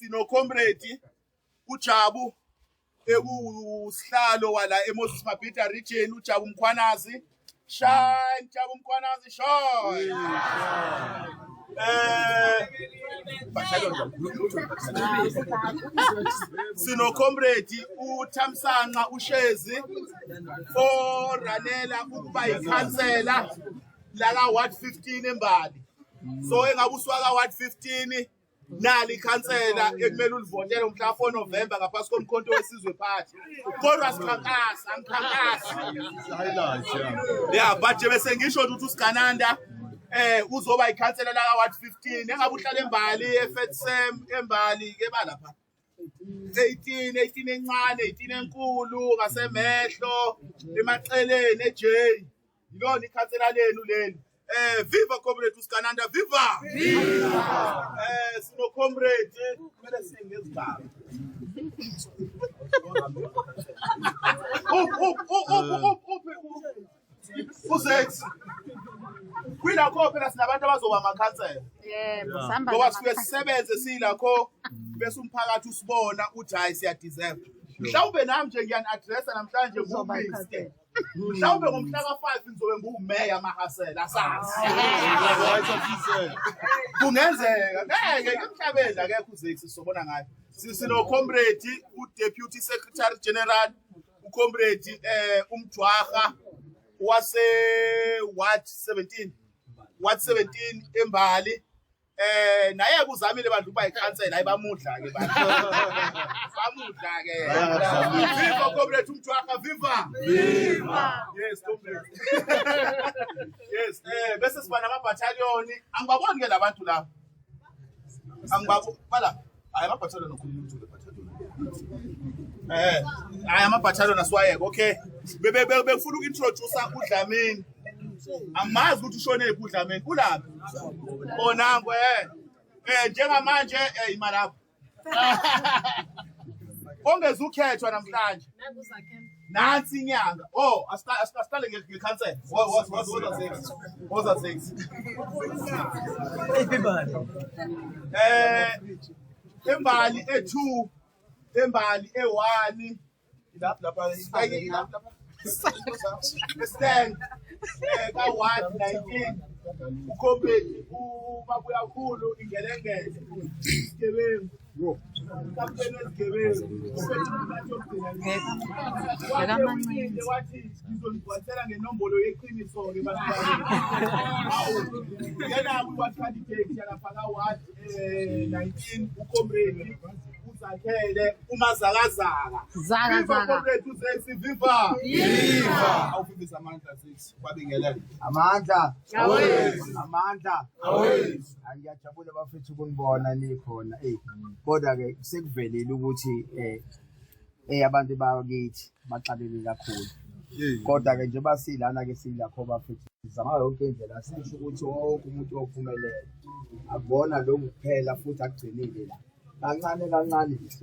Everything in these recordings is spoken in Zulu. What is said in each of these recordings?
sino comrade uJabu ekusihlalo wala eMoses Mabhida region uJabu Mkhwanazi. Shine Jabu Mkhwanazi shine. Sino comrade uThamsanqa uShezi oranela ukuba ikhansela la Ward 15 eMbali. So engabe uswaka Ward 15 nali ikhansela ekumele ulivotele umhla 4 November ngaphansi komkhonto wesizwe phansi. Kodwa sikhankasa yeah, but bese ngisho ukuthi uSigananda uzoba ikhansela la Ward 15 engabe uhlala eMbali eFetsem eMbali ke balapha 18 encane 18 enkulu ngasemehlo emaqeleni eJ yilona ikhansela lenu leli. Viva comrade uSigananda, viva! Viva! Sino comrade kumele singezigaba. Usex. Kwilakho phela sinabantu abazoba amakhansela. Yebo, sihamba ngoba sifike sisebenze silakho bese umphakathi usibona uthi hayi siya deserve. Mhlawumbe nami nje ngiyani-addressa namhlanje ngumiste. Mhlawumbe ngomhla ka5 ngizobe ngumeya mahasela asazi. Kungenzeka ngeke emhlabeni akekho uZex sizobona ngayo. Sino comrade uDeputy Secretary General ucomrade umJwaha wase Ward 17 eMbali. Naye kuzamile abantu ukuba ikhansela ayibamudla ke bantu. Bamudla ke. Viva comrade umJwaha, viva! Viva! Yes comrade. Yes, bese siba nama-battalion. Angibaboni ke labantu labo. Angibaboni bala. Hayi ama-battalion okhuluma ukuthi le-battalion. Hayi ama-battalion asiwayeke, okay. Befuna uku-introduce uDlamini. Amazi ukuthi ushone ePudlamini kulaphi bonango njengamanje imalapha ongeza ukhethwa namhlanje nansi inyanga asicale ngekhansela woza 6 eMbali e2 eMbali e1 lapha stand ka-Ward 19 uComrade uBabuya Khulu ingelengele isigebengu kapteni wesigebengu wathi ngizonibhathela ngenombolo yeqiniso-ke yena kwi-candidate yalapha ka-Ward 19 uComrade uzakhele umazakazaka. Viva comrade uZex, viva! Viva! Awuvimbisa amandla Zex kwabingelele. Amandla. Awezi. Amandla. Awezi. Ngiyajabula bafethu ukunibona nikhona. Kodwa ke sekuvelile ukuthi abantu bakithi baxabene kakhulu. Kodwa ke nje basilana ke silakho bafethu. Sizama yonke indlela sisho ukuthi wonke umuntu ophumelela. Akubona lo kuphela futhi agcinile la. Kancane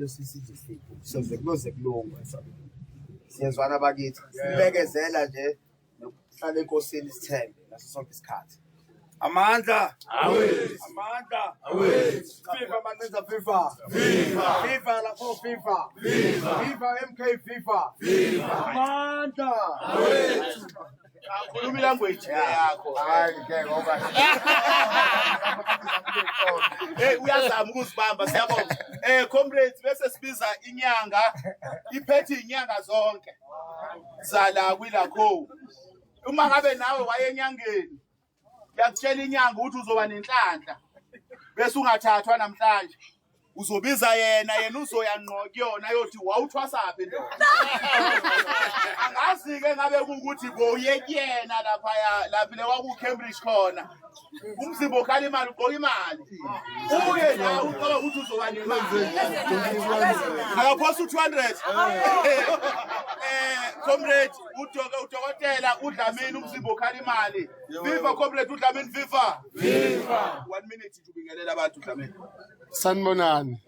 sisizwe sipho soze kuloze kulunga siyezwana bakithi sibekezela nje nokuhlala enkosini sithembe naso sonke isikhathi. Amandla awezi, amandla awezi. Viva Manenza, viva, viva, viva lapho, viva, viva, viva MK, viva, viva, amandla awezi. Khuluma ilanguage yakho. Hayi ke ngoba uyazama ukuzibamba siyabonga. Comrades bese sibiza inyanga iphethe inyanga zonke zala kwilakho. Uma ngabe nawe waye enyangeni yakutshela inyanga ukuthi uzoba nenhlanhla bese ungathathwa namhlanje uzobiza yena uzoya ngqo kuyona yothi wawuthwasaphi ndoda. Angazi ke ngabe ukuthi boye kuyena lapha lewaku Cambridge khona umzimba okhala imali ugqoka imali uye la uqala ukuthi uzoba nemali akaphosa u200. Comrade udokotela uDlamini umzimba okhala imali. Viva comrade uDlamini, viva, viva. 1 minute ubingelela abantu uDlamini. Sanibonani.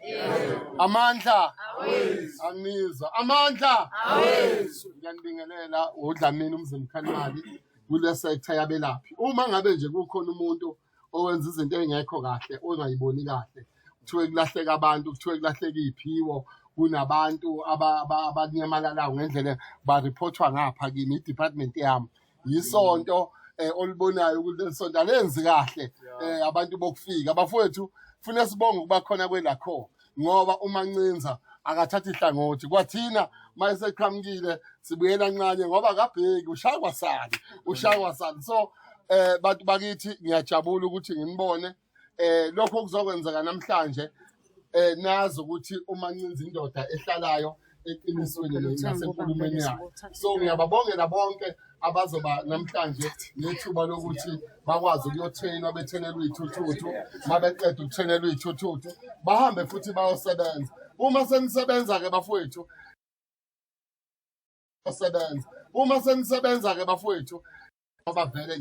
Amandla awezi, amiza amandla awezi. Ngiyanibingelela uDlamini umzimba okhalimali kule sector yabelaphi. Uma ngabe nje kukhona umuntu owenza izinto engekho kahle ongayiboni kahle kuthiwe kulahleka abantu kuthiwe kulahleka iy'phiwo kunabantu abanyamalalayo ngendlela bariphothwa ngapha kimi i-department yami yisonto olubonayo ukuthi leli sonto alenzi kahle abantu bokufika bafowethu funa sibonge ukuba khona kwelakho ngoba uMancinza akathatha ihlangothi kwathina mayeseqhamukile sibuyela kancane ngoba kabheki ushaywa sali so bantu bakithi ngiyajabula ukuthi nginibone lokho kuzokwenzeka namhlanje nazi ukuthi uMancinza indoda ehlalayo eqinisweni nasenkulumeni yakhe so ngiyababongela bonke abazoba namhlanje nethuba lokuthi bakwazi ukuyothenwa bethenelwa iy'thuthuthu mabeqeda ukuthenelwa iy'thuthuthu bahambe futhi bayosebenza uma senisebenza-ke bafowethu bafowethu ngoba vele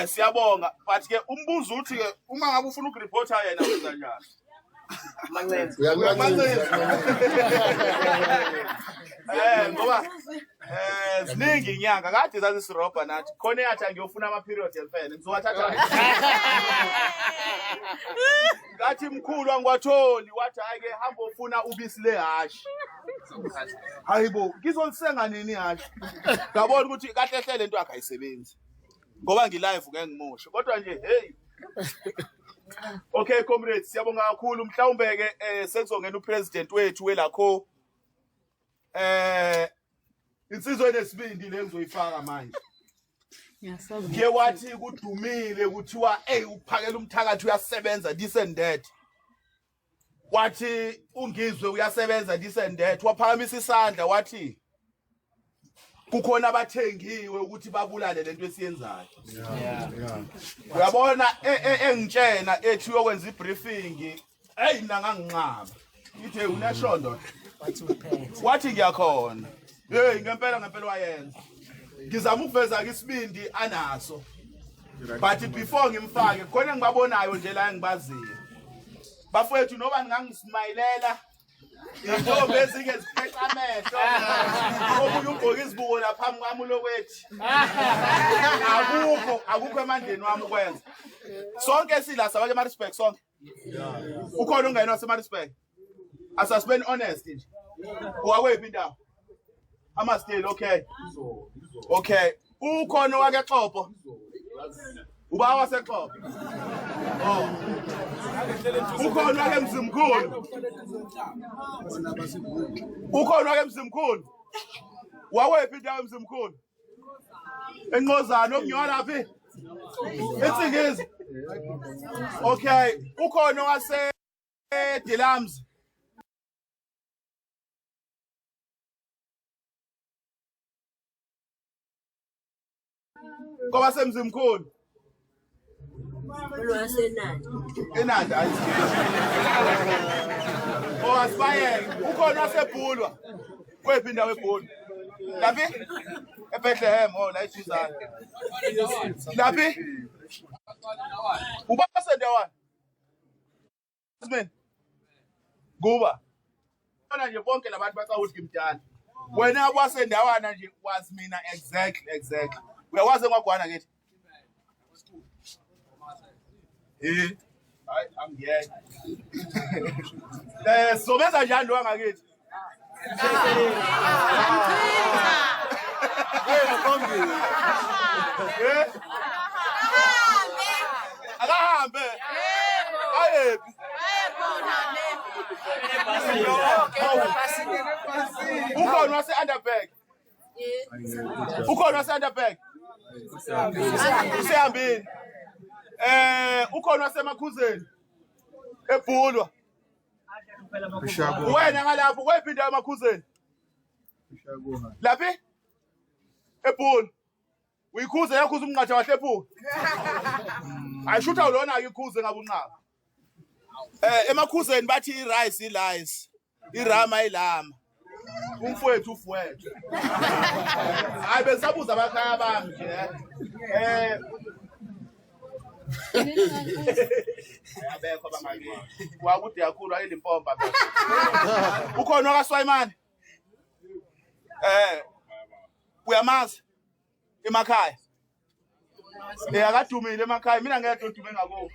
siyabonga but ke umbuzo uthi ke uma ngabe ufuna ukureporta yena wenza njani ngoba ziningi inyanga kade zazisirobha nathi khona yathi angiyofuna ama-period elifene ngizowathatha ngathi mkhulu angwatholi wathi hayi-ke hamba ofuna ubisi lehashi hayi bo ngizolisenga nini ihashi ngabona ukuthi kahle hle lento yakhe ayisebenzi ngoba ngilive ngeke ngimoshe kodwa nje hey okay comrades siyabonga kakhulu mhlawumbe ke sekuzongena upresident wethu welakho insizwe enesibindi le ngizoyifaka manje ke wathi kudumile kuthiwa uphakela umthakathi uyasebenza this and that wathi ungizwe uyasebenza this and that waphakamisa isandla wathi kukhona abathengiwe ukuthi babulale lento esiyenzayo uyabona engitshena ethi uyokwenza ibriefing mina nganginqaba ithe unashondo wathi ngiyakhona ngempela wayenza ngizama ukuveza isibindi anaso but before ngimfake khona ngibabonayo nje la engibaziyo bafowethu noba ningangismayilela intombi ezinge zipheqa amehlo omunye ugqoka izibuko lapha phambi lokwethi akukho emandleni wami ukwenza sonke sila sabake Maritzburg sonke ukhona ungayena waseMaritzburg asasibeni honest nje wakwephi indawo amastil okay ukhona wakeXhopo uba waseXhopo ukhona ke Mzimkhulu wawephi indawo eMzimkhulu eNqozana okunyola laphi eTsingizi okay ukhona wase Dilams ngoba semzimkhulu enanda asibaye ukhona wasebhulwa kwephi indawo ebhulwa laphi eBethlehem la eJizana laphi ubasendawana mina kuba bona nje bonke labantu bacawuthi ngimdala wena wasendawana nje wazi mina exactly uyakwazi ngwagwana ngithi hayi angiyeke sobenza njani lo wangakithi akahambe ayephi ukhona wase-Underberg usehambile ukhona wasemakhuzeni ebhulwa wena ngalapho kwephi indawo emakhuzeni laphi ebhulwa uyikhuze yakhuza umnqatha wahlephuka ayishutha ulona-ke ikhuze ngabe unqaba emakhuzeni bathi i-rice i-lice irama ilama umfowethu ufuwethu hayi besabuza abakhaya bami nje ayabekho abangaki wakude kakhulu ayilimpompa ukhona wakwaSwayimani uyamazi emakhaya Akadumile emakhaya mina ngeke ngidume ngako.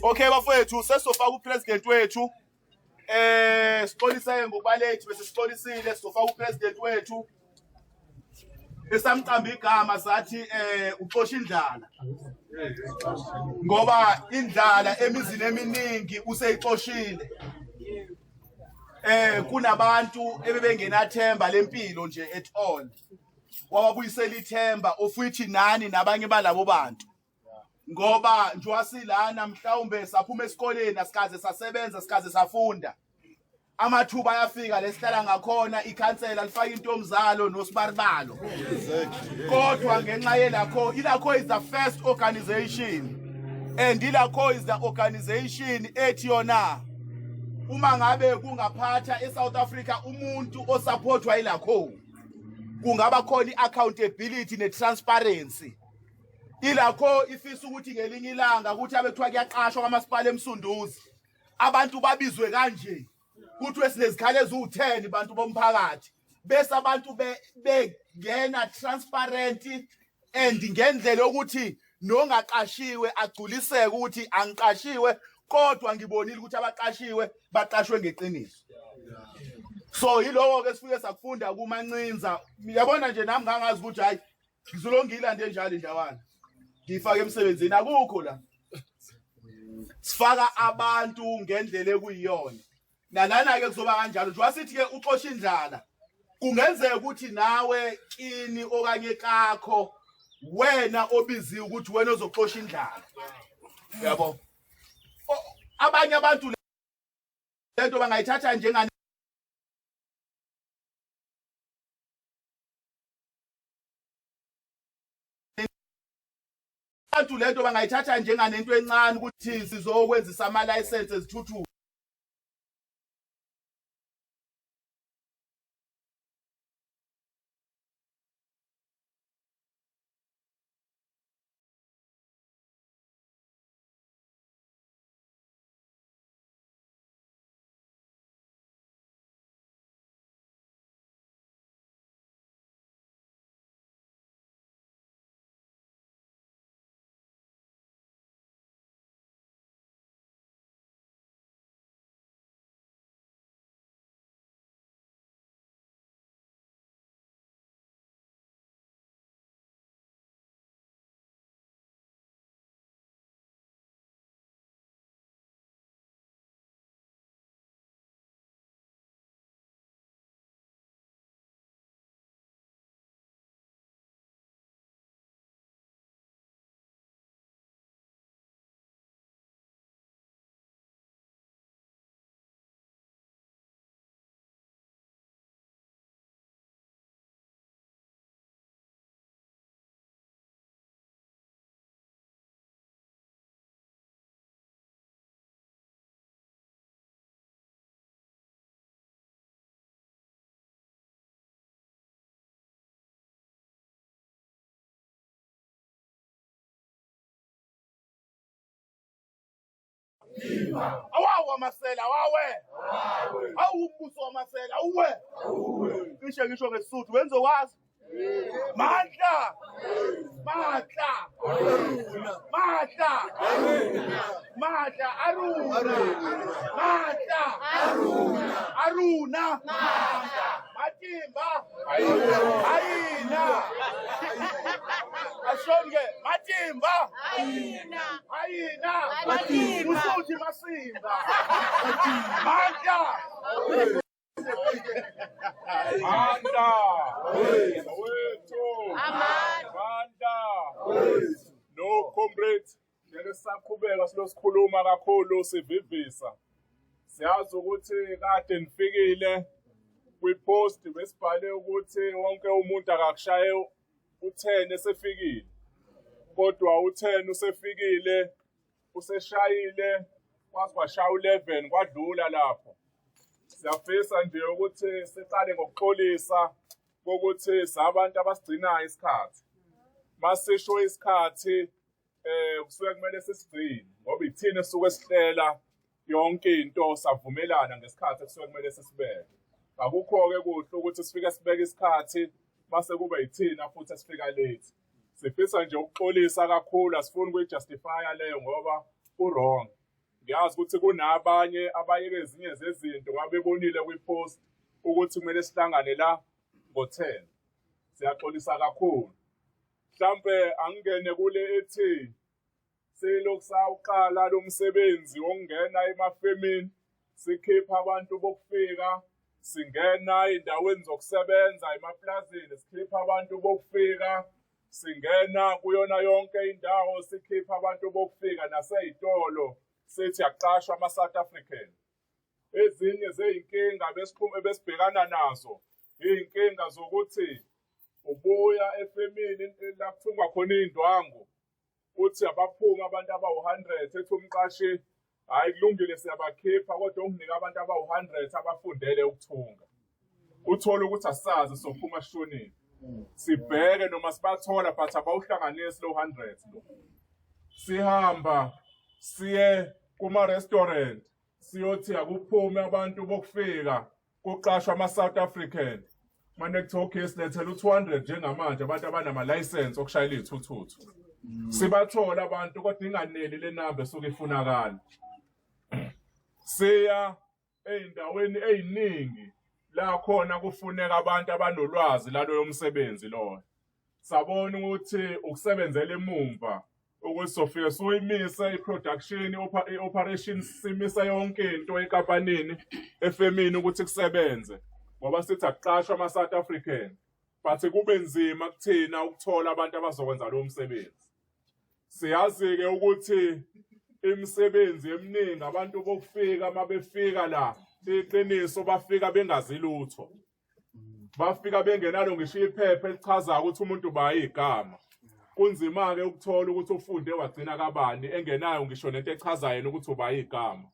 Okay bafowethu sesofaka upresident wethu. Sixolise ngokubalethi bese sixolisile sizofaka upresident wethu. Esamqamba igama sathi uxosha indlala. Ngoba indlala emizini eminingi useyixoshile. Kunabantu ebebengenathemba lempilo nje at all. Wabuyisela ithemba ofuthi nani nabanye balabo bantu. Ngoba nje wasilana mhlawumbe saphuma esikoleni asikaze sasebenza sikaze safunda. Amathuba ayafika lesihlala ngakhona ikhansela lifaka into yomzalo nosibaribalo. Kodwa ngenxa yelakho ilakho is the first organization and ilakho is the organization ethi yona uma ngabe kungaphatha eSouth Africa umuntu osupportwa ilakho kungaba khona iaccountability netransparency. Ilakho ifisa ukuthi ngelinye ilanga ukuthi abekuthiwa kuyaqashwa kwamasipala eMsunduzi abantu babizwe kanje kuthi wesinezikhale ezu10 bantu bomphakathi bese abantu bengena transparent and ngendlela ukuthi nongaqashiwe agculiseke ukuthi angiqashiwe kodwa ngibonile ukuthi abaqashiwe baqashwe ngeqiniso. So yilowo ke sifike sakufunda kumancinza uyabona nje nami ngangazi ukuthi hayi ngizolongila nje njalo indawana ngifaka emsebenzini akukho la sifaka abantu ngendlela ekuyiyona nalana ke kuzoba kanjalo nje wasithi ke uxosha indlala kungenzeka ukuthi nawe kini okanye kakho wena obiziwe ukuthi wena ozoxosha indlala yabo abanye abantu lento bangayithatha njengani abantu lento bangayithatha njenganento encane ukuthi sizokwenzisa ama licenses ezithuthu awawa masela wawe awumbuso wamasela uwe ngisho ngesizulu wenzokwazi Mahla Aruna Matimba Aina Ashonge Matimba Aina Usuthi Masimba Mahla Manda wethu Manda no comrade ngesaqhubeka silosikhuluma kakhulu sivivisa siyazi ukuthi kade nifikile kwipost besibhale ukuthi wonke umuntu akakushaye u10 esefikile kodwa u10 usefikile useshayile kwashaya u11 kwadlula lapho siyafisa nje ukuthi siqale ngokuxolisa ukuthi sabantu abasigcinayo isikhathi masisho isikhathi kusuke kumele sisigcine ngoba ithina esuke sihlela yonke into savumelana ngesikhathi kusuke kumele sisibeke akukho ke kuhle ukuthi sifike sibeke isikhathi base kube ithina futhi esifika late Sifisa nje ukuxolisa kakhulu, asifuni ukuyijustifya leyo ngoba ku-wrong. Ngiyazi ukuthi kunabanye abayeke ezinye zezinto ngabebonile kwi-post ukuthi kumele sihlangane la ngo-10. Siyaxolisa kakhulu. Mhlampe angingene kule ethi selokhu sawuqala lo msebenzi wokungena emafemini, sikhipha abantu bokufika, singena ey'ndaweni zokusebenza emaplazini, sikhipha abantu bokufika, singena kuyona yonke indawo, sikhipha abantu bokufika nasey'tolo sethi akuqashwa ama-South African. Ezinye zey'nkinga besibhekana nazo, iy'nkinga zokuthi ubuya efemini la kuthungwa khona iy'ndwangu, uthi abaphuma abantu abawu-100, ethi umqashi hhayi kulungile siyabakhipha kodwa unginike abantu abawu-100 abafundele ukuthunga. Uthole ukuthi asazi sophuma sishonile. Sibheke noma sibathola but abawuhlanganisi lo 100 lo. Sihamba siye kuma-restaurant siyothi akuphume abantu bokufika kuqashwa ama-South African. Manje kuthiwa okay silethela u-200 njengamanje abantu abanama-license okushayela iy'thuthuthu. Sibathola abantu kodwa inganeli le namba esuke ifunakala. Siya ey'ndaweni ey'ningi la khona kufuneka abantu abanolwazi laloyo msebenzi loyo. Sabona ukuthi ukusebenzela emumva ukuthi sofika soyimise i-production, i-operation, simisa yonke into enkampanini efemini ukuthi kusebenze. Ngoba sithi akuqashwa ama-South African, but kube nzima kuthina ukuthola abantu abazokwenza lo msebenzi. Siyazi-ke ukuthi imisebenzi eminingi abantu bokufika mabefika la iqiniso bafika bengazi lutho. Bafika bengenalo ngisho iphepha elichazayo ukuthi umuntu bayigama. Kunzima-ke ukuthola ukuthi ufunde wagcina kabani engenayo ngisho nento echazayo ukuthi ubayigama.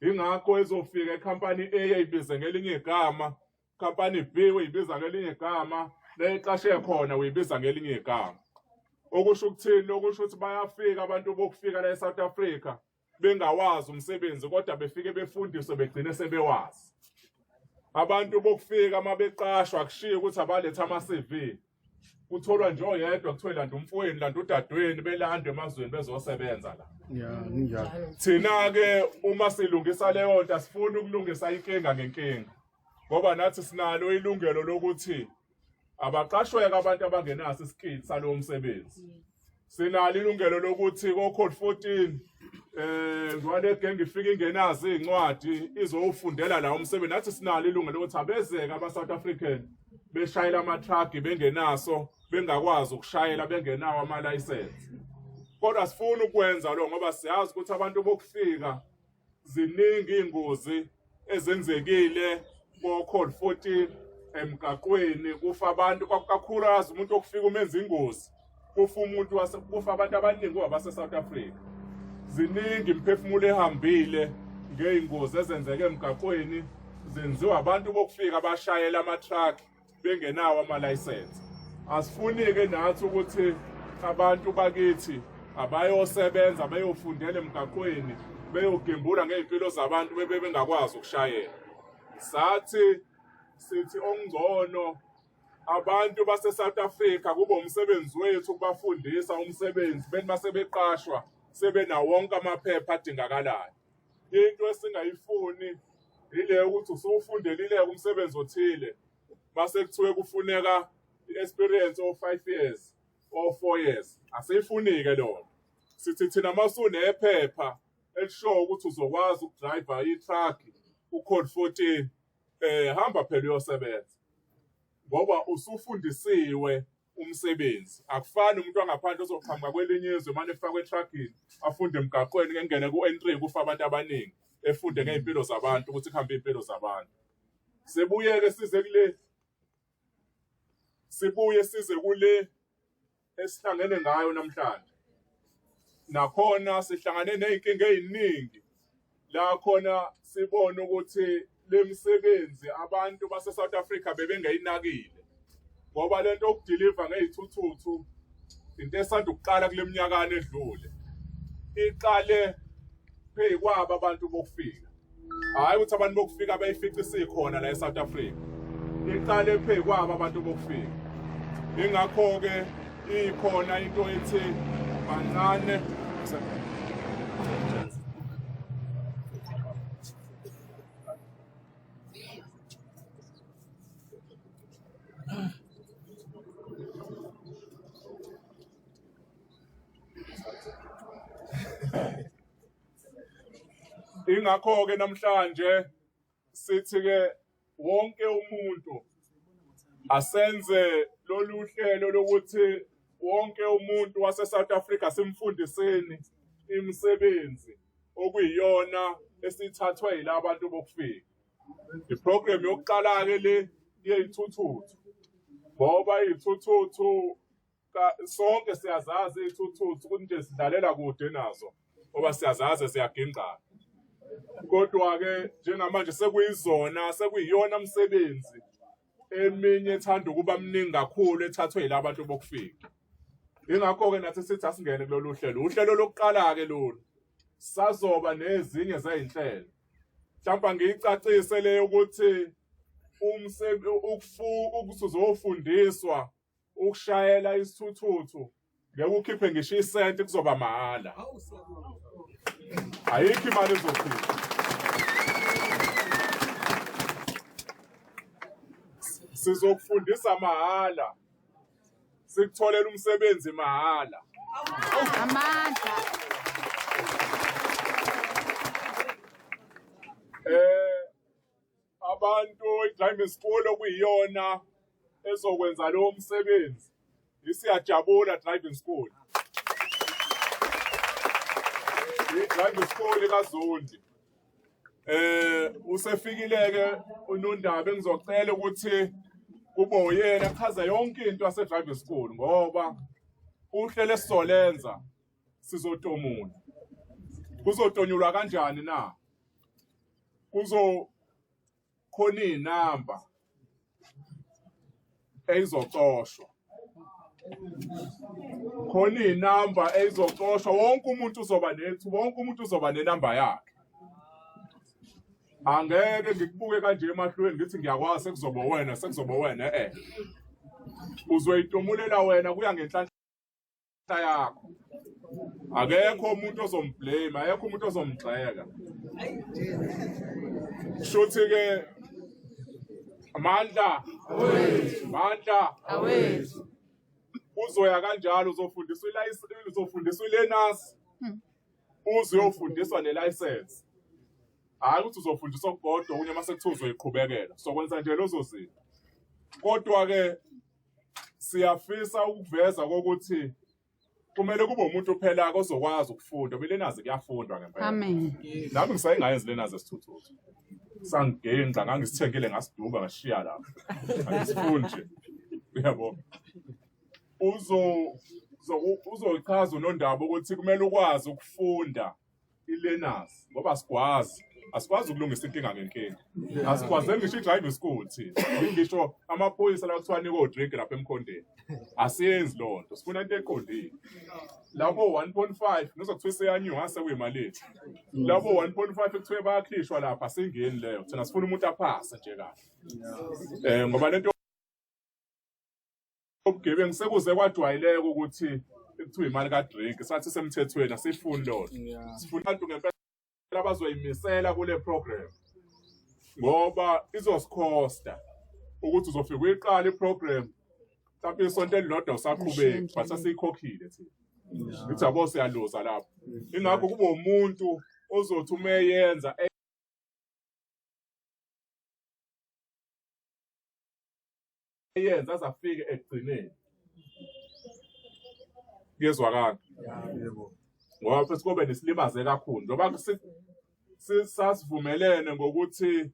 Ingakho ezofika ecompany A eyibize ngelinye igama, company B uyibiza ngelinye igama, leqashe khona uyibiza ngelinye igama. Okusho ukuthini? Okusho ukuthi bayafika abantu bokufika la eSouth Africa bengawazi umsebenzi kodwa befike befundiswe begcine sebewazi. Abantu bokufika mabeqashwa kushiya ukuthi abaletha ama-CV. Kutholwa nje oyedwa kuthiwe landa umfowenu, landa udadweni belandwe emazweni bezosebenza la. Njalo. Thina-ke uma silungisa leyo nto asifuni ukulungisa inkinga ngenkinga. Ngoba nathi sinalo ilungelo lokuthi abaqashweke abantu abangenaso iskill salowo msebenzi. Sinalo ilungelo lokuthi ko-Code 14 ngwane genge ifike ingenazo iy'ncwadi izowufundela la umsebenzi. Nathi sinalo ilungelo lokuthi abezeke ama-South African beshayela ama-truck bengenaso, bengakwazi ukushayela bengenawo ama-license. Kodwa sifuna ukwenza lo ngoba siyazi ukuthi abantu bokufika ziningi iy'ngozi ezenzekile ko-Code 14 emgaqweni, kufa abantu kakhulukazi umuntu okufika umenza ingozi, kufa abantu abaningi ngoba base-South Africa. Ziningi imiphefumulo ehambile ngey'ngozi ezenzeke emgaqweni zenziwa abantu bokufika bashayela ama-truck bengenawo ama-license. Asifuni-ke nathi ukuthi abantu bakithi abayosebenza bayofundela emgaqweni beyogembula ngey'mpilo zabantu bengakwazi ukushayela. Sithi okungcono abantu base-South Africa kube umsebenzi wethu ukubafundisa umsebenzi beni basebeqashwa sebenawo wonke amaphepha adingakalayo. Into esingayifuni ile ukuthi usuwufundelile umsebenzi othile base kuthiwe kufuneka i-experience of 5 years or 4 years. Asiyifuni-ke lona. Sithi thina masunephepha elishoyo ukuthi uzokwazi ukudriva i-truck ku-Code 14 hamba phela uyosebenza. Ngoba usufundisiwe umsebenzi. Akufani umuntu wangaphandle ozoqhamuka kwelinye izwe manje efakwe etruckini afunde emgaqweni ngengene ku-N3 kufa abantu abaningi efunde ngey'mpilo zabantu ukuthi kuhambe iy'mpilo zabantu. Sibuye size kule esihlangene ngayo namhlanje. Nakhona sihlangane ney'nkinga ey'ningi la khona sibone ukuthi le misebenzi abantu base-South Africa bebengayinakile. Ngoba lento okudiliva ngey'thuthuthu into esanda ukuqala kule minyakana edlule. Iqale phekwabo abantu bokufika. Hhayi ukuthi abantu bokufika bayifice isikhona la eSouth Africa. Iqale phekwabo abantu bokufika. Ingakho-ke ikhona into ethi kancane ingakho-ke namhlanje sithi-ke wonke umuntu asenze lolu hlelo lokuthi wonke umuntu wase-South Africa simfundiseni imisebenzi okuyiyona esithathwe yila bantu bokufika. I-program yokuqala-ke le yey'thuthuthu ngoba iy'thuthuthu sonke siyazazi iy'thuthuthu ukuthi nje sidlalela kude nazo ngoba siyazazi siyagingqana. Kodwa-ke njengamanje sekuyiyona msebenzi eminye ethanda ukuba mningi kakhulu ethathwe yila bantu bokufika. Ingakho-ke nathi sithi asingene kulolu hlelo. Uhlelo lokuqala-ke lolu sazoba nezinye zey'nhlelo. Mhlawumbe ngiyicacise leyo ukuthi uzofundiswa ukushayela isithuthuthu ngeke ukhiphe ngisho isenti kuzoba mahhala. Ayikho imali ezokhipha. Sizokufundisa mahhala. Sikutholela umsebenzi mahhala. Amandla. Abantu i-driving school okuyiyona ezokwenza lowo msebenzi. Siyajabula driving school. I-driving school kaZondi. Usefikile-ke uNondaba engizocela ukuthi kube uyena chaza yonke into yase-driving school ngoba uhlelo esizolenza sizotomula. Kuzotonyulwa kanjani na? Kuzokhona iy'namba ezizocoshwa. Khona iy'namba ezizocoshwa, wonke umuntu uzoba nenamba yakhe. Angeke ngikubuke kanje emahlweni ngithi ngiyakwazi sekuzoba wena uzoyitomulela wena kuya ngenhlanhla yakho. Akekho umuntu ozomblame, akekho umuntu ozomgxeka. Shuthi-ke amandla awethu. Uzoya kanjalo uzofundiswa ilearners. Uzofundiswa nelicense. Hayi ukuthi uzofundiswa kodwa kunye mase kuthiwa uzoyiqhubekela. Sokwenza nje lezo zinto. Kodwa-ke siyafisa ukuveza kokuthi kumele kube umuntu phela ozokwazi ukufunda. Ilearners kuyafundwa ngempela. Amen. Nami ngisayengayenzi ilearners esithuthuthu. Sangigenqa ngangisithengile ngasiduba ngashiya lapho. Angisifundi nje. Uyabo. Uzochaza uNondaba ukuthi kumele ukwazi ukufunda i-learners ngoba asikwazi ukulungisa inkinga ngenkinga. Asikwazeki ngisho i-driving school thina. Ngisho amaphoyisa la kuthiwa niko drink lapha emkhondeni. Asiyenzi loo nto. Sifuna into eqondile. Labo 1.5 nizokuthiwa seyanyuka ngase kuyimali. Labo 1.5 ekuthiwa bayakhishwa lapha asingeni leyo. Thina sifuna umuntu aphase nje kahle. Ngoba lento ubugebengu sekuze kwadwayileka ukuthi ekuthiwa imali ka-drink sathi semthethweni asifuni lona. Sifuna abantu ngempela abazoyimisela kule program ngoba izosikhosta ukuthi uzofika uyiqala iprogram mhlawumbe isonto elilodwa usaqhubeki but sasiyikhokhile thina. Ngithi yabo siyaluza lapho. Ingakho kube umuntu ozothi uma eyenza azafike ekugcineni. Kuyezwakala. Yebo. Ngoba futhi kube nesilimaze kakhulu ngoba sasivumelene ngokuthi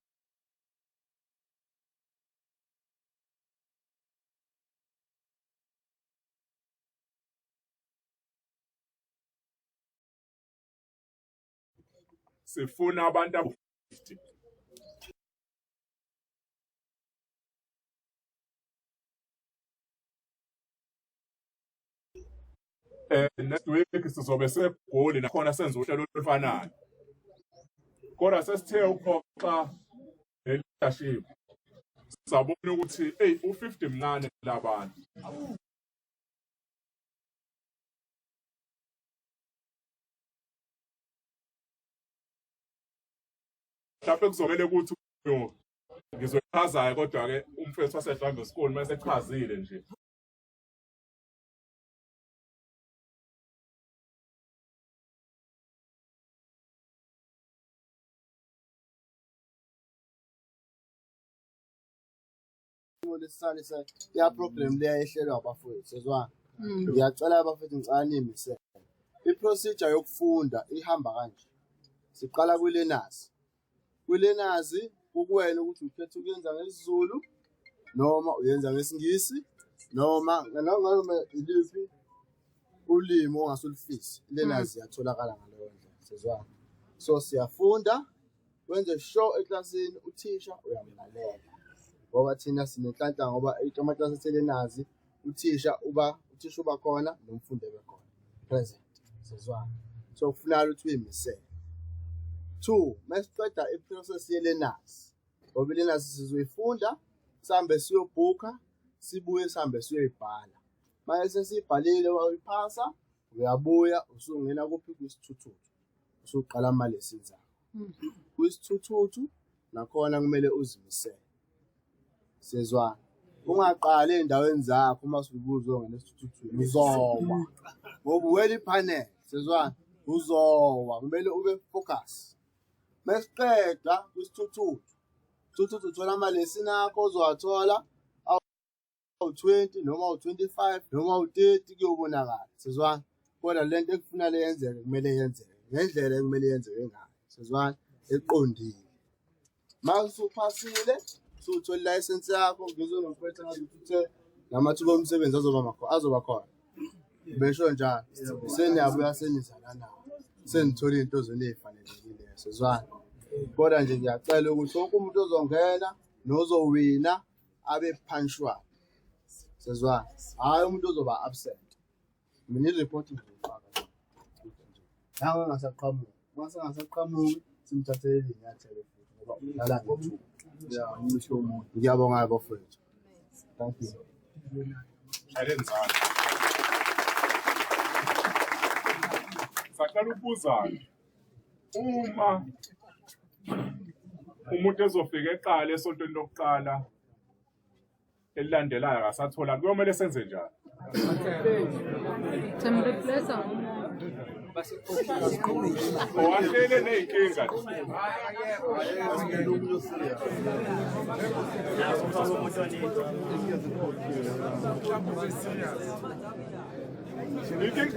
sifuna abantu abo-50. Next week sizobe seGoli nakhona senza uhlelo olufanayo. Kodwa sesithe ukuphoxa leadership. Sabona ukuthi u50 mncane labantu. Mhlawumbe kuzomele ukuthi ngizochazayo kodwa-ke umfethu wasedrambe school mase echazile nje. Lesisane ya problem leya ehlelwa abafowethu sezwana ngiyacela abafowethu ngicela nimise i-procedure yokufunda ihamba kanje siqala kwi-learners kukuwena ukuthi ukhetha ukuyenza ngesiZulu noma uyenza ngesingisi noma iliphi ulimi ongasulifisi i-learners iyatholakala ngaleyo ndlela sezwana so siyafunda wenze show eklasini uthisha uyamlalela ngoba thina sinenhlanhla ngoba amaklasi eselenazi uthisha uba khona nomfundi bekhona present sezwana so kufanele ukuthi uyimisele 2 masiqeda i-process ye-learners ngoba i-learners sizoyifunda sihambe siyobhuka sibuye sihambe siyoyibhala manje sesiyibhalile wayiphasa uyabuya usungena kuphi kwisithuthuthu usuqala ama-lessons akho kwisithuthuthu nakhona kumele uzimisele sezwana ungaqali endaweni zakho uma sibuzo ngesithuthuthu uzowa ngoba wena ipanel sezwana uzowa kumele ube focus masiqeda kwisithuthuthu uthola ama-lesson akho ozowathola awu-20 noma awu-25 noma awu-30 kuyobonakala sezwana kodwa lento ekufuneka yenzeke kumele yenzeke ngendlela ekumele yenzeke ngayo sezwana eqondile masuphasile suthola license yakho ngizonomfethu ngazuthi namathuba omsebenzi azoba khona besho njalo seniyabuya senizalana senithola into zonezifanelekile sezwana kodwa nje ngiyacela ukuthi wonke umuntu ozongena nozowina abe punctual sezwana hayi umuntu ozoba absent mina i-reporting ngifaka nawe ngasaqhamuki simthathele inyathelo futhi ngoba udlala ngo-2 ngiyabonga abafowethu thank you Saqala ukubuzana uma umuntu ezofika eqala esontweni lokuqala elilandelayo akasathola kuyomele senze njani Simreplace owahlele ney'nkinga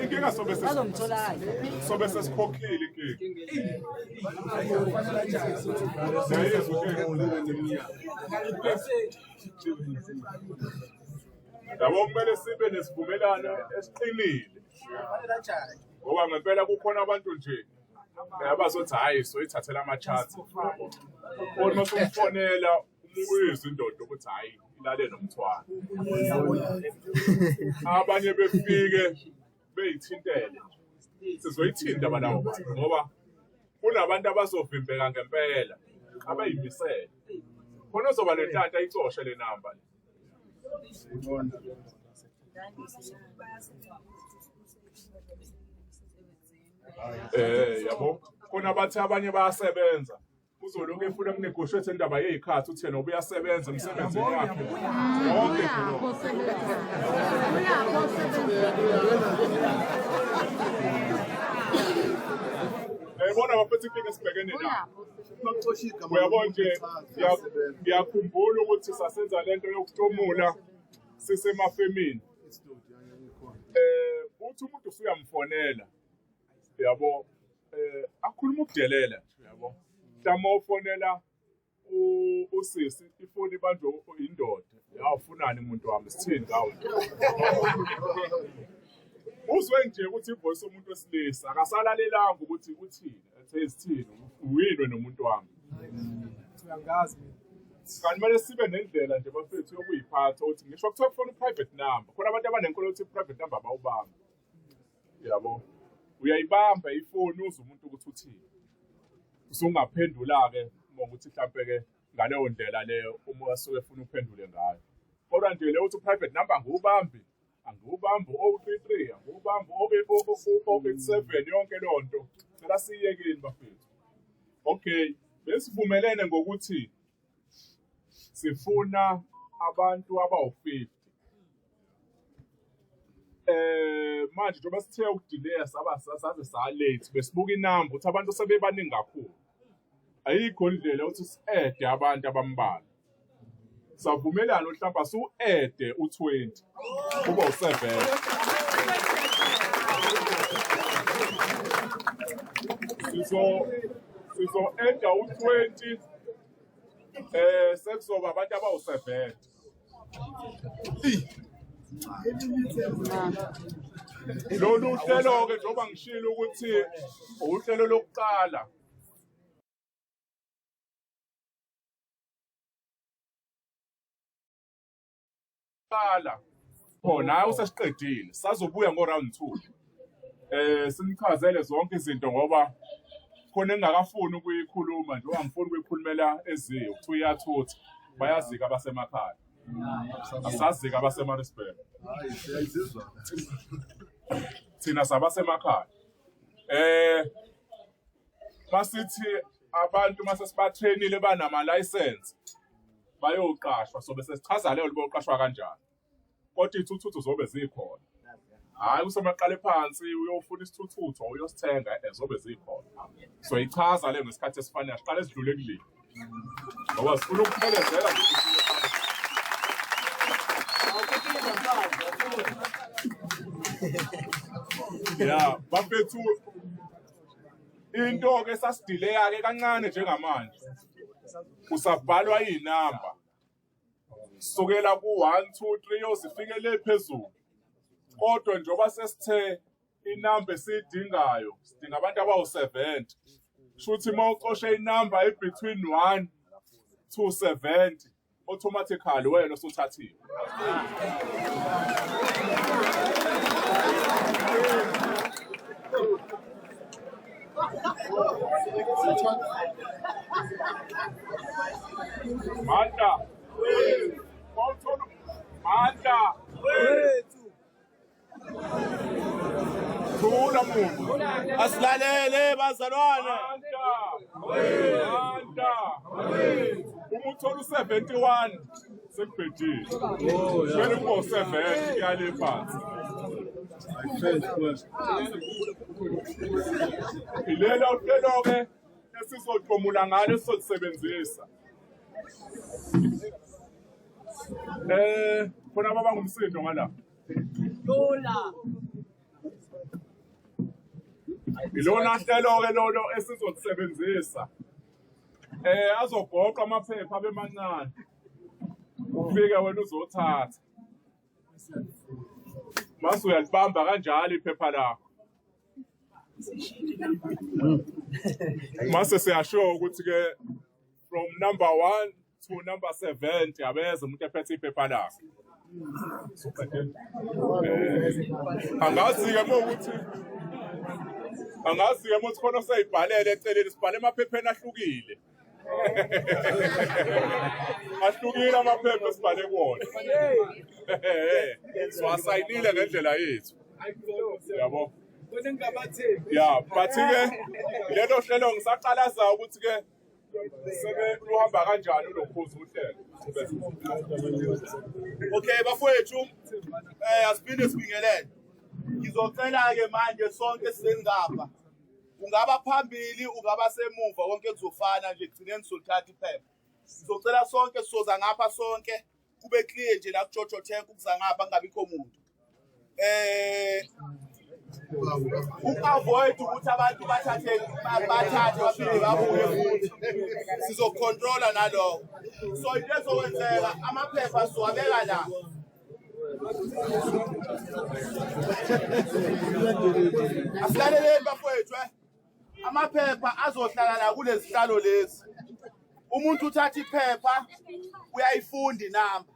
inkinga sobe sesikhokhile yabo kumele sibe nesivumelano esiqinile ngoba ngempela kukhona abantu nje abazothi hayi soyithathela ama-chats kodwa masumfonela uyizwa indoda ukuthi hayi ilale nomthwalo abanye befike beyithintele sizoyithinta balawo bantu ngoba kunabantu abazovimbeka ngempela abayimisele khona uzoba nenhlanhla icoshe le namba yabo khona bathi abanye bayasebenza uzoloku efuna ukunegotiate indaba yezikhathi uthi yena ubuyasebenza emsebenzini wakhe yonke yayibona abaphethe inkinga esibhekene nayo uyabona nje ngiyakhumbula ukuthi sasenza lento yokutomula sisemafemini uthi umuntu usuyamfonela yabo akhuluma ukudelela yabo mhlawumbe ufonela usisi ifoni banjwe indoda yafunani umuntu wami sithini ngawe uzwe nje ukuthi ivoice yomuntu wesilisa akasalalelanga ukuthi uthini ethe sithini uyini nomuntu wami uyangazi kanti manje sibe nendlela nje bafethu yokuyiphatha ukuthi ngisho kuthiwa kufona private number khona abantu abanenkolo ukuthi private number bawubamba yabo uyayibamba ifoni uze umuntu ukuthi uthini usungaphendula-ke ngokuthi mhlampe-ke ngaleyo ndlela leyo uma asuke efuna uphendule ngayo kodwa nje leyo uthi private number angiwubambi o-33 angiwubambi o-87 yonke leyo nto cela siyiyekeni bafethu okay besivumelene ngokuthi sifuna abantu abawu-50. Manje njengoba sithe ukudileya saze sa-late besibuka inamba ukuthi abantu sebebaningi kakhulu. Ayikho indlela ukuthi si-ede abantu abambalwa. Savumelana mhlawumbe asu-ede u-20 kube u-7. Sizo-eda u-20 sekuzoba abantu abawu-7. Lolu hlelo-ke njengoba ngishilo ukuthi uhlelo lokuqala khona hayi usesiqedile sazobuya ngo-round 2 sinichazele zonke izinto ngoba khona engingakafuni ukuyikhuluma nje angifuni ukuyikhulumela eziyo ukuthi uyathutha bayazika abasemakhaya asazika abasemarisburg thina sabasemakhaya masithi abantu mase sibatrainile banama-license bayoqashwa so bese sichaza leyo liboqashwa kanjani kodwa ithuthuthi zobe zikhona hayi usemaqale phansi uyofuna isithuthutho uyosithenga zobe zikhona so ichaza le ngesikhathi esifanele siqale sidlule kulini ngoba sifuna ukuphelezela ya bafethu into ke sasidileya ke kancane njengamanje usabhalwa inamba sukela ku1 2 3 yozifike phezulu kodwa njengoba sesithe inamba esidingayo sidinga abantu abawu70 shuthi mawucoshe inamba between 1 to 70 automatically wena usuthathiwe Manda Thula muntu Asilalele bazalwane. Manda umuntu olu71 sekubhedile kumele kube 7 yale phansi ilela uhlelo-ke esizoqomula ngalo sizolisebenzisa khona abangumsindo ngala ilona hlelo-ke lolo esizolisebenzisa azogoqa amaphepha abe mancane ufike wena uzothatha mase uyalibamba kanjalo iphepha lakho mase siyasho ukuthi-ke from number 1 to number 70 abeze umuntu ephethe iphepha lakho angazi-ke ukuthi khona usayibhalele eceleni sibhale emaphepheni ahlukile ahlukile amaphepha esibhale kuwona so asayinile ngendlela yethu yabo ya but-ke lelo hlelo ngisaqalaza ukuthi-ke luhamba kanjani ulokhuza uhlelo Okay bafowethu asiphinde sibingelele ngizocela-ke manje sonke singapha ungaba phambili ungaba semuva wonke kuzofana nje kugcineni sizolithatha iphepha sizocela sonke sizoza ngapha sonke kube clear nje la kuJoJo Tank ukuza ngapha kungabikho muntu avoid ukuthi abantu bathathe baphinde babuye futhi sizocontrola naloko so into ezokwenzeka amaphepha siwabeka la asilaleleni bafowethu amaphepha azohlala la kulezi hlalo lezi umuntu uthatha iphepha uyayifunda inamba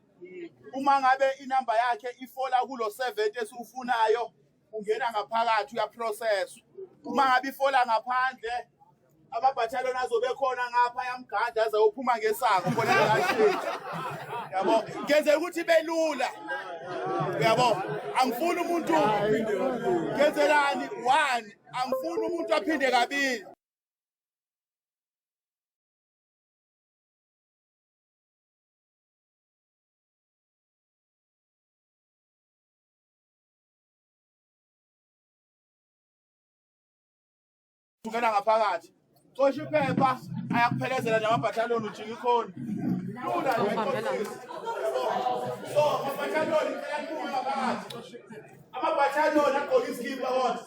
uma ngabe inamba yakhe ifola kulo 70 esiufunayo ungena ngaphakathi uyaprocess uma ngabe ifola ngaphandle amabhataliyoni azobe khona ngapha yamgada azophuma ngesango khona ngashini yabo ngenzeka ukuthi belula yabo angifuni umuntu ngenzelani 1 angifuni umuntu aphinde kabili ungena ngaphakathi cosha iphepha ayakuphelezela namabhathaloni ujika ikhona lula so amabhathaloni phela ngaphakathi amabhathaloni agqoka isikipha kodwa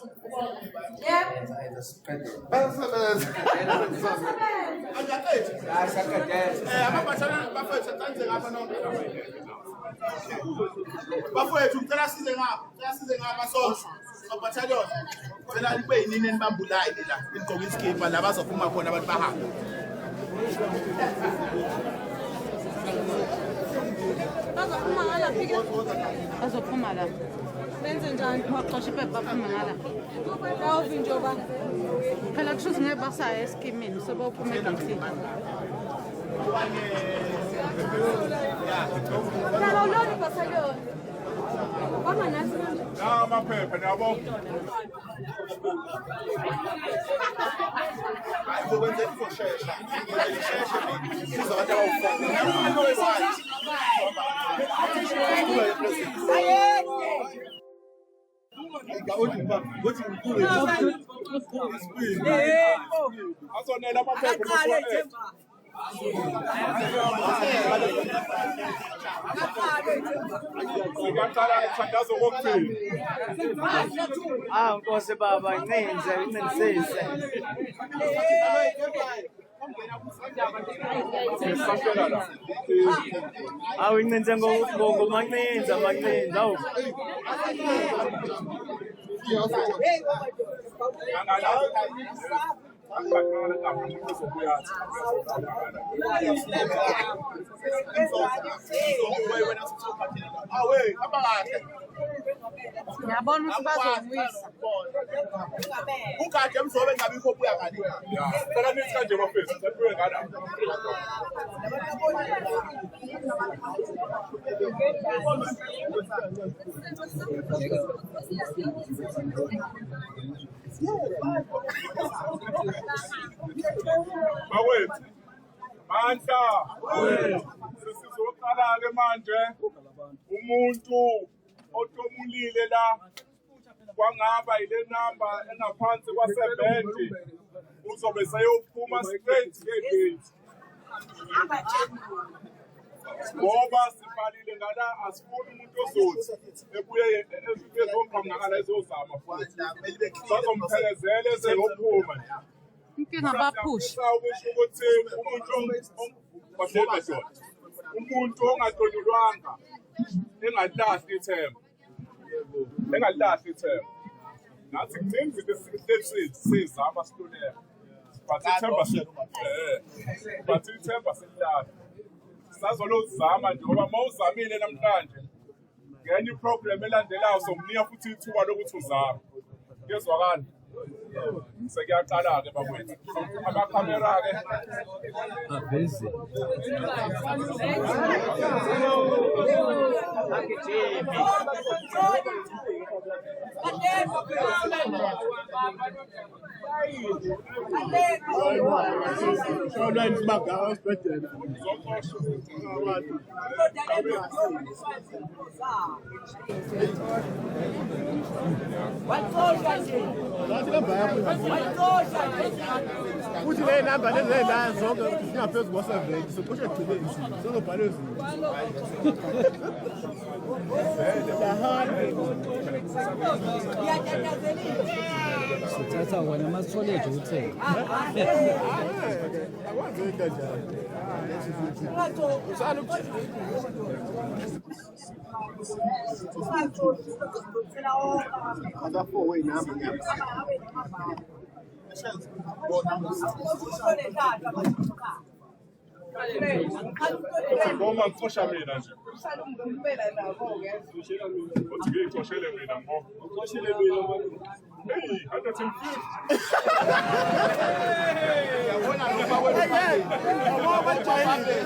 amabhathaloni bafethu atanze ngapha nonke bafethu ngicela size ngapha so amabhathaloni phela libe yinini enibambulayo la igqoka isikipha la bazophuma khona abantu bahamba bazophuma ngala phike bazophuma la benze njani baxosha iphepha baphuma ngala awuvi njoba phela kusho ukuthi ngeke basaya eskimini sobawuphuma egeyithini Lolo batalyon. Mama nasi manje. Na maphepha nabo. Ayikwenze kushesha. Shesha sizobantu abawufuna. Azonela amaphepha Nkosi baba ncincisise incinze ngokumancinza mancinza awu Ngiyabona ukuthi bazomwisa. Ukade mzobe ngabikho buya ngani. Phela nithi kanje bafethu saphiwe ngala. Bawethu Manta sesizoqala ke manje umuntu otomulile la kwangaba ile number engaphansi kwa70 uzobe seyophuma straight ngegate ngoba sibhalile ngala asifuni umuntu ozothi ebuye ezomphanga ngala ezozama futhi bazomthelezela ezeyophuma nje Inkinga baphush. ukuthi umuntu ongadonulwanga engalahli ithemba nathi kuningi sizama siluleka but ithemba sililahla sazolozama nje ngoba uma uzamile namhlanje ngenye iprogram elandelayo somnika futhi ithuba lokuthi uzame kuyezwakala sekuyaqala-ke bakwethu amakhamera-ke abhizi Uthi le number lezi ey'ndala zonke zingaphezu kwa-70 sokusho egcineni sizobhalwe ezinye. Sithatha wena masitholeje uthele. Akwenzeki kanjalo. ngoma ngicosha mina nje uthi ngiyicoshele mina ngoba hey hata Yabona ngoba wena ngoba jayile.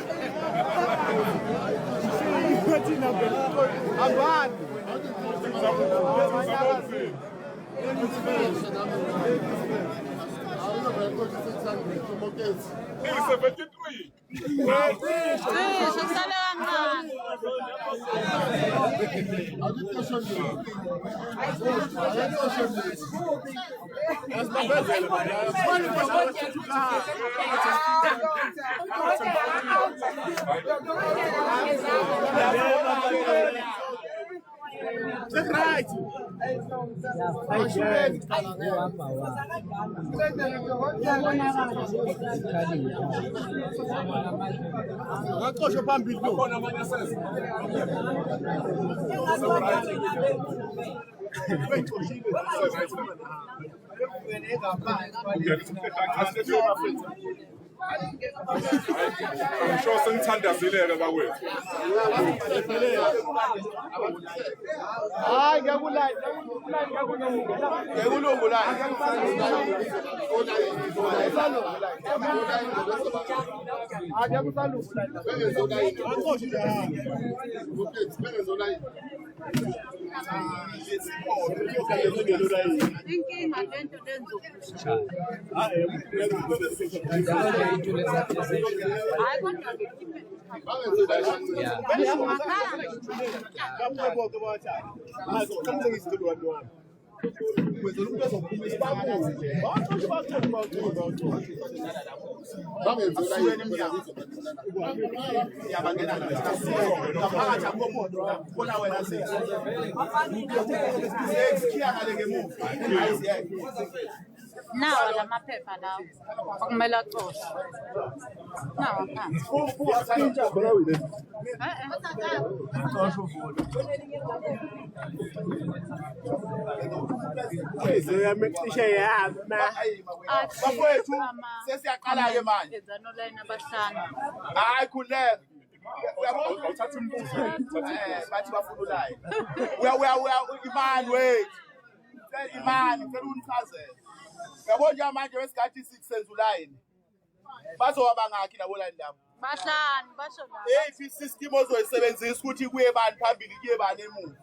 Thina abantu hey 73 Cishe kusale kancane. Right. Ngaqoshwa phambili lo. Ngisho sengithandazile-ke bakwethu. Hayi ngiyakulayi. Ngiyakulungu la. Inkinga lento lenzokushaya. Hayi kodwa nawa la maphepha lawo okumele acoshwe. Nawa phansi. Bafowethu sesiyaqala-ke manje. Ezanolayini abahlanu. Hayi khuleka. Awuthatha imibuzo. Bathi bafuna ulaye. Imani wethu. Imani ngicela unichazele. Yabo nje manje wesikhathi senza ulayini. Bazoba ngakhi labo layini labo? Bahlanu basho la. Eyiphi system ozoyisebenzisa ukuthi kuye bani phambili kuye bani emuva?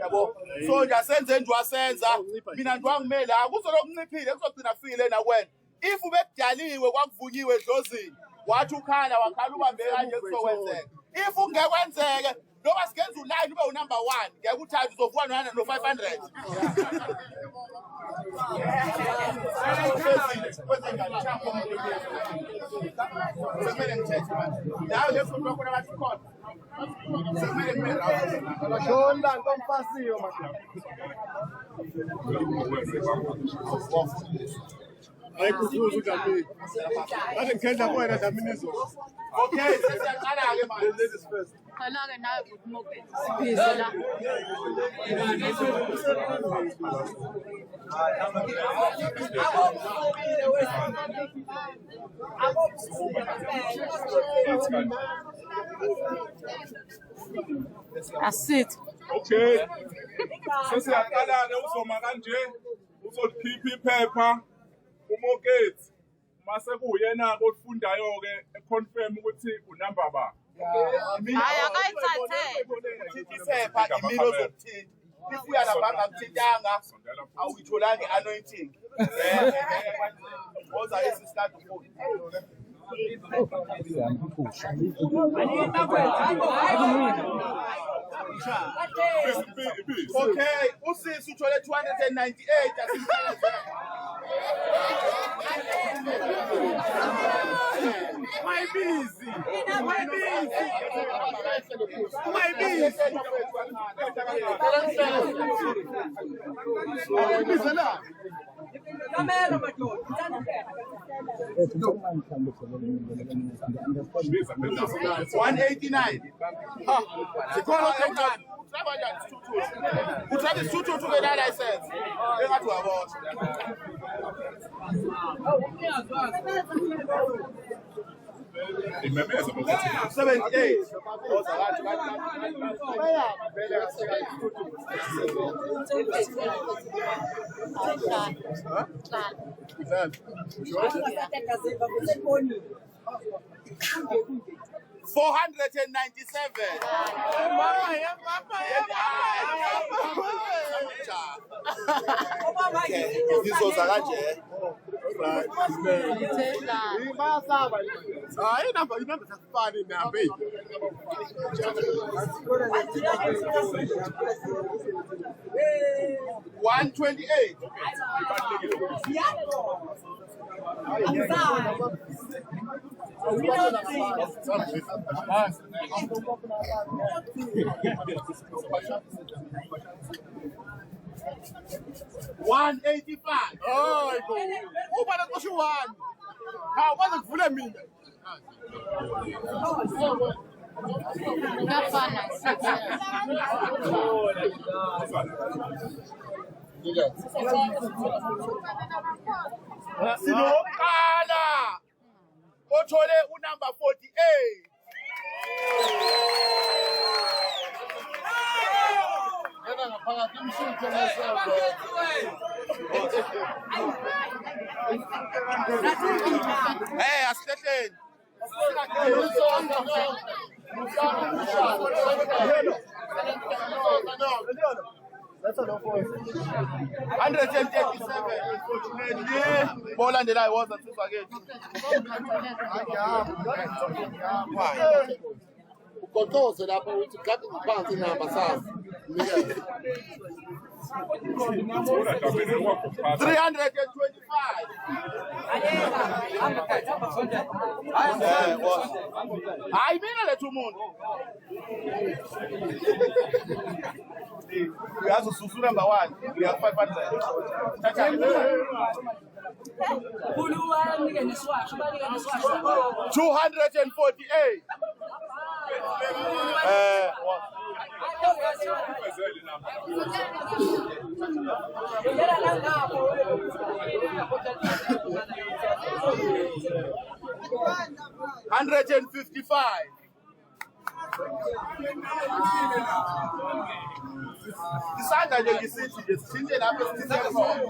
Yabo. So nje asenze nje wasenza. Mina ndiwangimele akuzolokunciphile kuzogcina fikile na kwena. If ubekudaliwe kwakuvunyiwe edlozini, wathi ukhala wakhala ubambe kanje kuzokwenzeka. If ungekwenzeke noma sigenza uline ube unumber 1, ngeke uthathe uzovuka no 500. Hayi kufuze uDlamini. Ade ngikhenza kuwena Dlamini izolo. Okay, sesiyaqala-ke manje. Ladies first. Khala-ke nawe ukuthi mokhe siphize la. Asithi. Okay. Sesiyaqala-ke uzoma kanje. Uzokhipha iphepha umokethi. Mase kuyena ofundayo-ke econfirm ukuthi unumber ba. Hayi akayithathe. Iphepha imilo zokuthinta. Ifuya lapha angakuthintanga awuyitholanga i-anointing. Oza esistart phone. Okay, usisi uthole 298 asimhlala. My busy. My busy. Camelo, macho. 189. Sikhona uTravis. uTravis 222 ke la license. Engathi uyabona. Imemeza ukuthi 78. Ngizozwa kanje. Hayi number zasifani number. 128. $185. Oh, ubana kusho 1. Ha, waze kuvule mina. Kuyafana. Sinokala othole unumber 48. Yena ngaphakathi imshuthe myself. Hey, asihleheni. That's enough for us. 137. Unfortunately, Bolandela was at again. Ugotoze lapho uthi gathi ngiphansi inamba sasa. 325. Hayi mina lethu umuntu. Uyazi ususu number 1. Uya 500. Thatha. 248. $155. Isandla nje ngisithi nje sithinje lapho sithinje khona.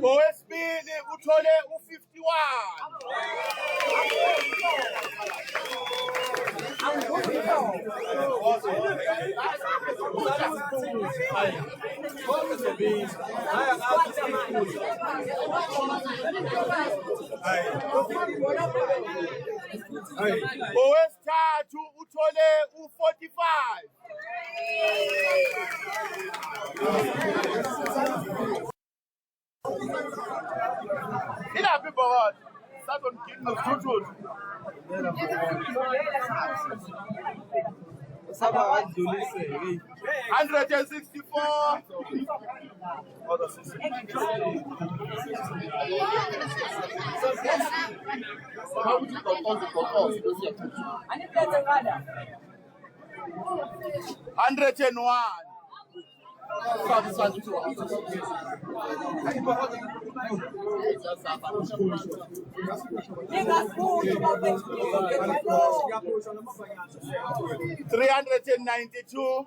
Owesibili uthole u51. Owesithathu uthole u45. Ilaphi ibhokode? Sathongini nosithuthuthi. Saba adlulise hey. 164. How would you compose the 101. $392.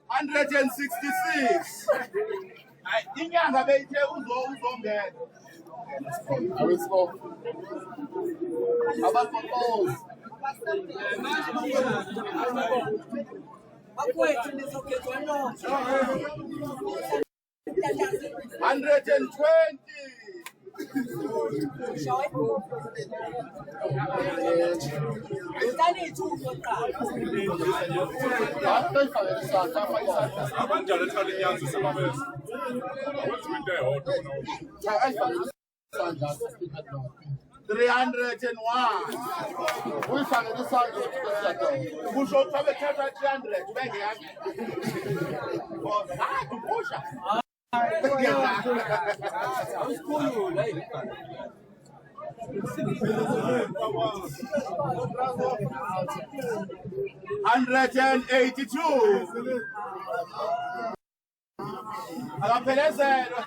$166. Inyanga beyithe uzongena. Awesome. Abapropose. $120. Abanjalo ethwala inyanzi semabese. Awuthi into eyodwa wona. 301. Uyifanele isandla Kusho ukuthi abethatha 300 bengeyakhe. Ah, kupusha. $182. Akaphelezela.